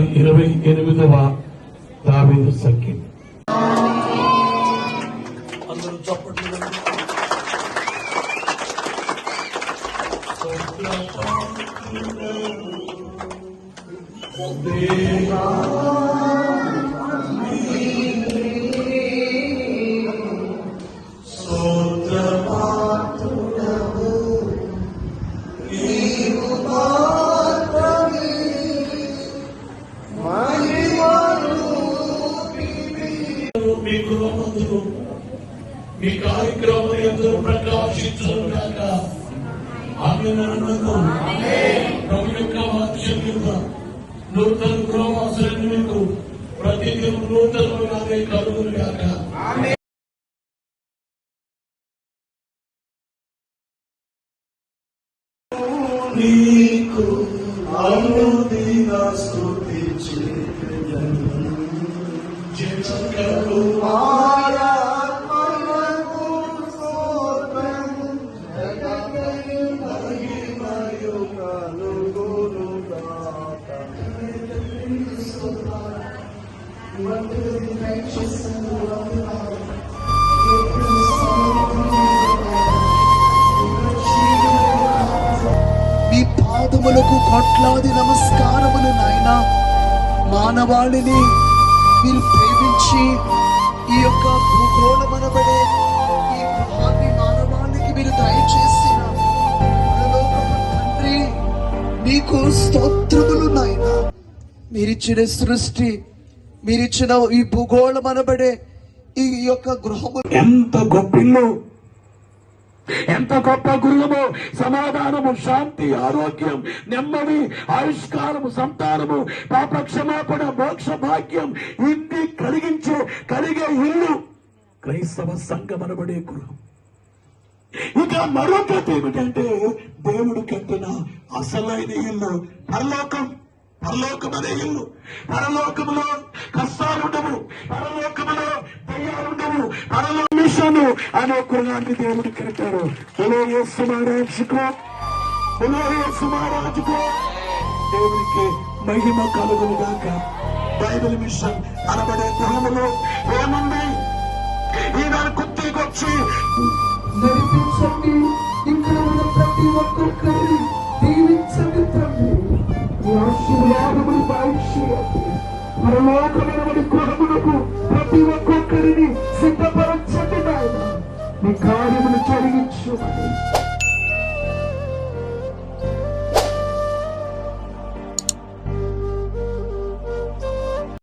128వ దావీదు సంకీర్తన. అందరూ చప్పట్లు మీ గృహమందు మీ కార్యక్రమం ఎంతో ప్రకాశించుగాక. ఆమేన్. ప్రభు యొక్క వాక్యత నూతన గృహవాసులను మీకు ప్రతిదినం నూతనమైనదే కలుగునుగాక. నీకు అనుదిన స్తుతి మీ పాదములకు కోట్లాది నమస్కారములు నాయనా. మానవాళిని మీరు ప్రేమించి ఈ యొక్క భూగోళమనబడే ఈ గృహాన్ని మానవాళికి మీరు దయచేసిన పరలోకపు తండ్రి, మీకు స్తోత్రములు నాయనా. మీరిచ్చిన సృష్టి, మీరిచ్చిన ఈ భూగోళమనబడే ఈ యొక్క గృహము ఎంత గొప్ప ఇల్లు, ఎంత గొప్ప గృహము. సమాధానము, శాంతి, ఆరోగ్యం, నెమ్మది, ఆయుష్కారము, సంతానము, పాప క్షమాపణ, మోక్ష భాగ్యం ఇన్ని కలిగే ఇల్లు క్రైస్తవ సంఘం అనబడే గృహం. ఇక మరొకటి ఏమిటంటే దేవుడు కట్టిన అసలైన ఇల్లు పరలోకం. పరలోకం అనే ఇల్లు. పరలోకములో కష్టాలుండవు, పరలోకములో దయ్యాలుండవు, పరలోకము అనే గృహాన్ని దేవుడు కట్టారు. యేసు మహారాజుకు దేవునికి మహిమ కలుగును గాక. బైబిల్ మిషన్ అనబడే గృహములో ఏముంది? ఈయన గుర్తికొచ్చి నడిపించండి, ఇక్కడ ఉన్న ప్రతి ఒక్కొక్కరిని దీవించండి తండ్రి. ఈ ఆశీర్వాదములు పరలోకమైన గృహములకు